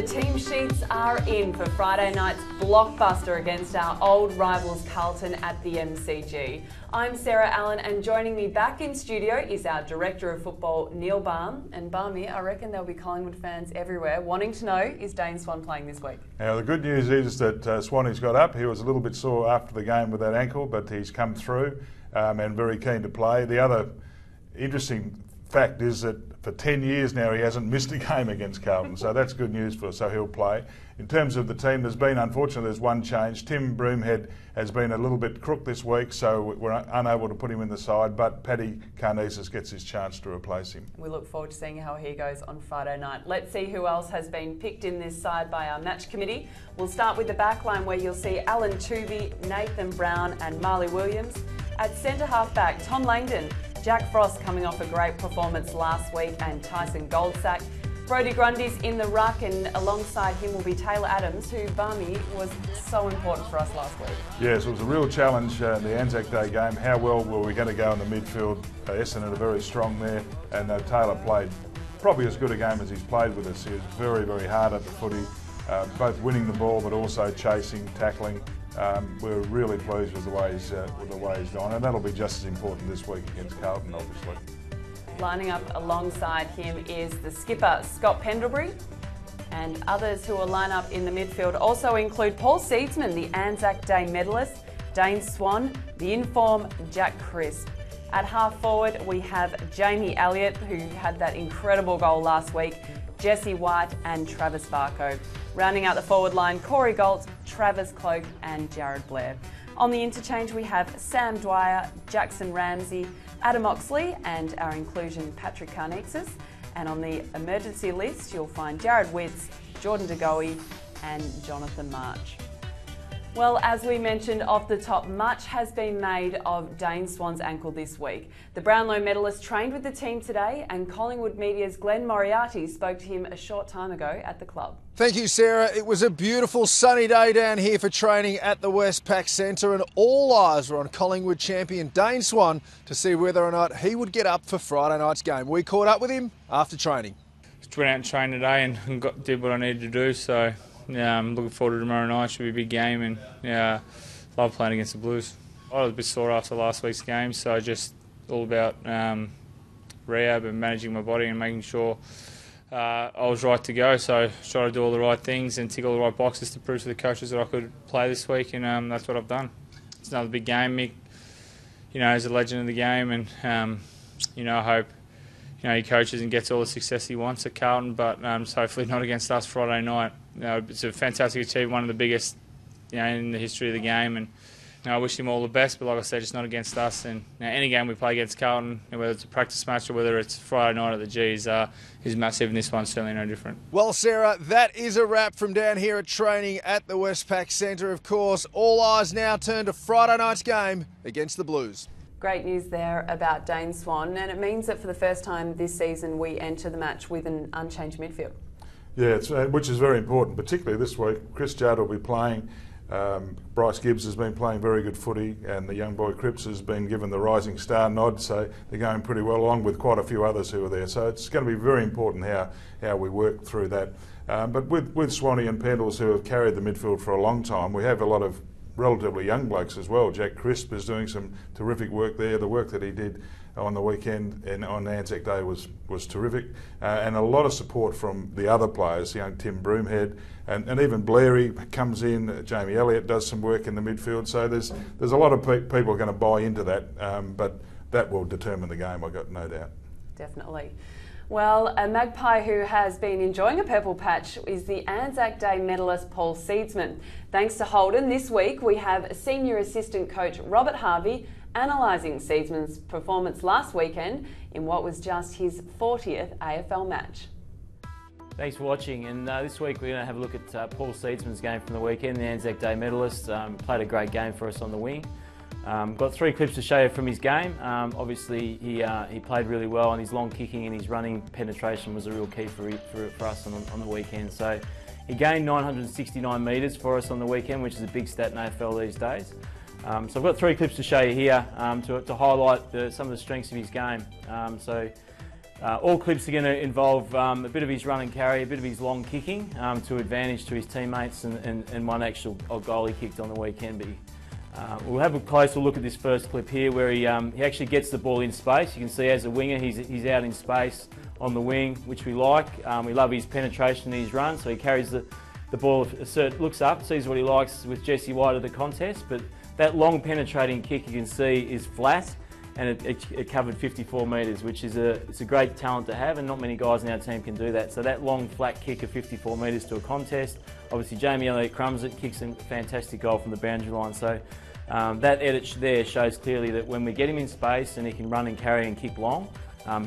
team sheets are in for Friday night's blockbuster against our old rivals Carlton at the MCG. I'm Sarah Allen, and joining me back in studio is our Director of Football, Neil Balme. And Balme, I reckon there'll be Collingwood fans everywhere wanting to know, is Dane Swan playing this week? Now, the good news is that Swanee's got up. He was a little bit sore after the game with that ankle, but he's come through and very keen to play. The other interesting fact is that for 10 years now he hasn't missed a game against Carlton, so that's good news for us, so he'll play. In terms of the team, unfortunately there's one change. Tim Broomhead has been a little bit crook this week, so we're unable to put him in the side, but Paddy Carnesis gets his chance to replace him. We look forward to seeing how he goes on Friday night. Let's see who else has been picked in this side by our match committee. We'll start with the back line, where you'll see Alan Tooby, Nathan Brown and Marley Williams. At centre half back, Tom Langdon, Jack Frost coming off a great performance last week, and Tyson Goldsack. Brodie Grundy's in the ruck, and alongside him will be Taylor Adams, who, Balme, was so important for us last week. Yes, it was a real challenge in the Anzac Day game. How well were we going to go in the midfield? Essendon are very strong there, and Taylor played probably as good a game as he's played with us. He was very, very hard at the footy, both winning the ball but also chasing, tackling. We're really pleased with the way he's gone, and that'll be just as important this week against Carlton, obviously. Lining up alongside him is the skipper, Scott Pendlebury, and others who will line up in the midfield also include Paul Seedsman, the Anzac Day medalist, Dane Swan, the in-form Jack Crisp. At half forward, we have Jamie Elliott, who had that incredible goal last week, Jesse White and Travis Barco. Rounding out the forward line, Corey Galt, Travis Cloak and Jared Blair. On the interchange, we have Sam Dwyer, Jackson Ramsey, Adam Oxley and our inclusion Patrick Carnexis. And on the emergency list, you'll find Jared Witts, Jordan De Goey and Jonathan March. Well, as we mentioned off the top, much has been made of Dane Swan's ankle this week. The Brownlow medalist trained with the team today, and Collingwood Media's Glenn Moriarty spoke to him a short time ago at the club. Thank you, Sarah. It was a beautiful sunny day down here for training at the Westpac Centre, and all eyes were on Collingwood champion Dane Swan to see whether or not he would get up for Friday night's game. We caught up with him after training. Just went out and trained today and did what I needed to do, so yeah, I'm looking forward to tomorrow night. Should be a big game, and yeah, love playing against the Blues. I was a bit sore after last week's game, so just all about rehab and managing my body and making sure I was right to go. So try to do all the right things and tick all the right boxes to prove to the coaches that I could play this week, and that's what I've done. It's another big game. Mick, is a legend of the game, and I hope he coaches and gets all the success he wants at Carlton, but hopefully not against us Friday night. It's a fantastic achievement, one of the biggest in the history of the game, and I wish him all the best, but like I said, just not against us. And any game we play against Carlton, whether it's a practice match or whether it's Friday night at the G's, is massive, and this one's certainly no different. Well, Sarah, that is a wrap from down here at training at the Westpac Centre. Of course, all eyes now turn to Friday night's game against the Blues. Great news there about Dane Swan, and it means that for the first time this season we enter the match with an unchanged midfield. Yeah, which is very important, particularly this week. Chris Judd will be playing. Bryce Gibbs has been playing very good footy, and the young boy Cripps has been given the Rising Star nod, so they're going pretty well, along with quite a few others who are there. So it's going to be very important how we work through that. But with Swanee and Pendles, who have carried the midfield for a long time, we have a lot of relatively young blokes as well. Jack Crisp is doing some terrific work there. The work that he did on the weekend and on Anzac Day was terrific, and a lot of support from the other players, young Tim Broomhead, and even Blairy comes in. Jamie Elliott does some work in the midfield, so there's a lot of people going to buy into that, but that will determine the game, I've got no doubt. Definitely. Well, a magpie who has been enjoying a purple patch is the Anzac Day medalist Paul Seedsman. Thanks to Holden, this week we have senior assistant coach Robert Harvey analysing Seedsman's performance last weekend in what was just his 40th AFL match. Thanks for watching, and this week we're going to have a look at Paul Seedsman's game from the weekend, the Anzac Day medalist. Played a great game for us on the wing. Got 3 clips to show you from his game. Obviously he played really well, and his long kicking and his running penetration was a real key for us on the weekend. So he gained 969 metres for us on the weekend, which is a big stat in AFL these days. So I've got 3 clips to show you here to highlight some of the strengths of his game. So All clips are going to involve a bit of his run and carry, a bit of his long kicking to advantage to his teammates, and one actual goal he kicked on the weekend. But we'll have a closer look at this first clip here where he actually gets the ball in space. You can see as a winger he's out in space on the wing, which we like. We love his penetration and his run, so he carries the ball, looks up, sees what he likes with Jesse White at the contest, but that long penetrating kick you can see is flat, and it covered 54 metres, which is it's a great talent to have, and not many guys in our team can do that. So that long flat kick of 54 metres to a contest, obviously Jamie Elliott crumbs it, kicks a fantastic goal from the boundary line. So that edit there shows clearly that when we get him in space and he can run and carry and kick long,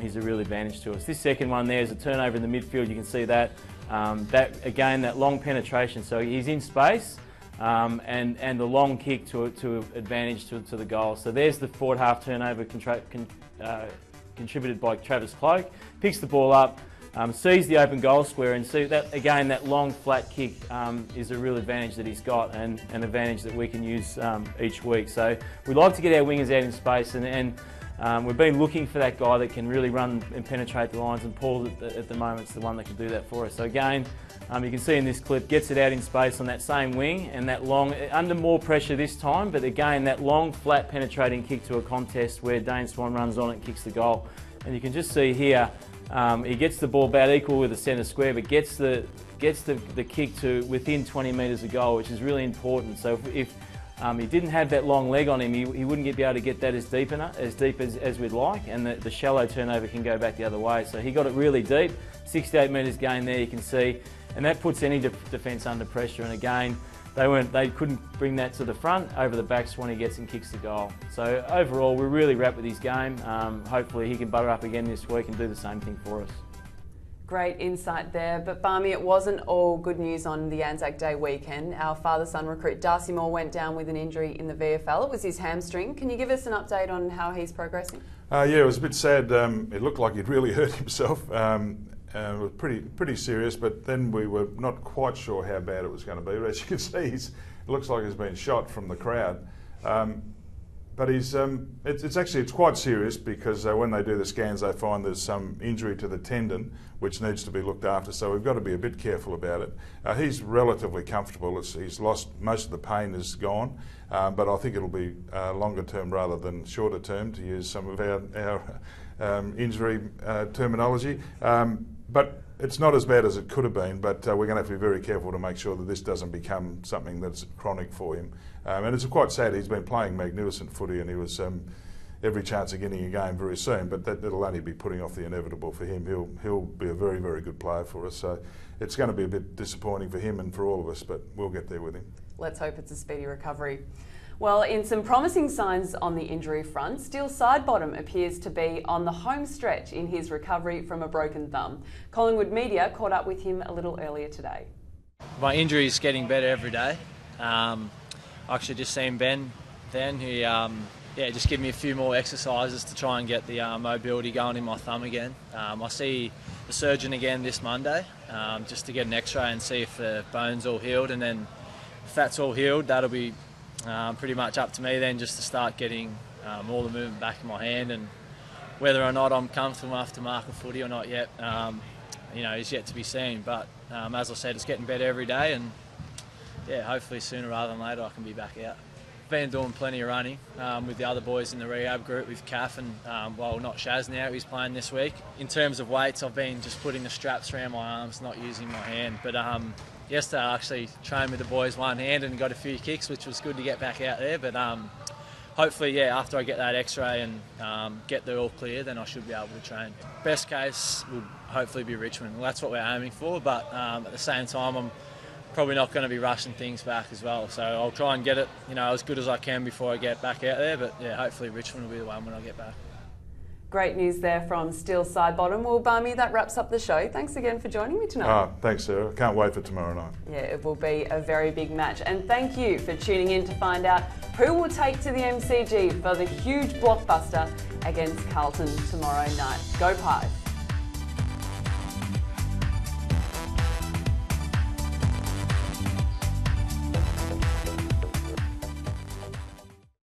he's a real advantage to us. This second one there is a turnover in the midfield. You can see that. That long penetration. So he's in space. And the long kick to advantage to the goal. So there's the forward half turnover contributed by Travis Cloak. Picks the ball up, sees the open goal square, and see that again. That long flat kick is a real advantage that he's got, and an advantage that we can use each week. So we like to get our wingers out in space, and we've been looking for that guy that can really run and penetrate the lines, and Paul at the moment is the one that can do that for us. So again, you can see in this clip, gets it out in space on that same wing, and that long, under more pressure this time, but again, that long, flat, penetrating kick to a contest where Dane Swan runs on it and kicks the goal. And you can just see here, he gets the ball about equal with the centre square, but gets the kick to within 20 metres of goal, which is really important. So if he didn't have that long leg on him, he wouldn't be able to get that as deep as we'd like, and the shallow turnover can go back the other way. So he got it really deep, 68 metres gain there, you can see. And that puts any defence under pressure. And again, they couldn't bring that to the front over the backs when he gets and kicks the goal. So overall, we're really wrapped with his game. Hopefully he can butter up again this week and do the same thing for us. Great insight there. But Balme, it wasn't all good news on the Anzac Day weekend. Our father-son recruit Darcy Moore went down with an injury in the VFL. It was his hamstring. Can you give us an update on how he's progressing? Yeah, it was a bit sad. It looked like he'd really hurt himself. It was pretty serious, but then we were not quite sure how bad it was going to be. But as you can see, it looks like he's been shot from the crowd. But it's quite serious, because when they do the scans, they find there's some injury to the tendon, which needs to be looked after. So we've got to be a bit careful about it. He's relatively comfortable. He's lost most of the pain is gone, but I think it'll be longer term rather than shorter term, to use some of our injury terminology. But it's not as bad as it could have been, but we're going to have to be very careful to make sure that this doesn't become something that's chronic for him. And it's quite sad. He's been playing magnificent footy, and he was every chance of getting a game very soon, but that'll only be putting off the inevitable for him. He'll be a very, very good player for us. So it's going to be a bit disappointing for him and for all of us, but we'll get there with him. Let's hope it's a speedy recovery. Well, in some promising signs on the injury front, Steele Sidebottom appears to be on the home stretch in his recovery from a broken thumb. Collingwood media caught up with him a little earlier today. My injury is getting better every day. I actually just seen Ben then, who just give me a few more exercises to try and get the mobility going in my thumb again. I see the surgeon again this Monday, just to get an x-ray and see if the bone's all healed, and then if that's all healed, that'll be pretty much up to me then, just to start getting all the movement back in my hand. And whether or not I'm comfortable enough to mark a footy or not yet, is yet to be seen. But as I said, it's getting better every day, and hopefully sooner rather than later I can be back out. Been doing plenty of running with the other boys in the rehab group, with Kath and, not Shaz now, he's playing this week. In terms of weights, I've been just putting the straps around my arms, not using my hand. But yesterday I actually trained with the boys one hand and got a few kicks, which was good to get back out there. But hopefully, after I get that x-ray and get the all clear, then I should be able to train. Best case would hopefully be Richmond. Well, that's what we're aiming for, but at the same time, I'm probably not going to be rushing things back as well. So I'll try and get it, as good as I can before I get back out there. But hopefully Richmond will be the one when I get back. Great news there from Steele Sidebottom. Well, Balme, that wraps up the show. Thanks again for joining me tonight. Thanks, Sarah. Can't wait for tomorrow night. Yeah, it will be a very big match. And thank you for tuning in to find out who will take to the MCG for the huge blockbuster against Carlton tomorrow night. Go Pies.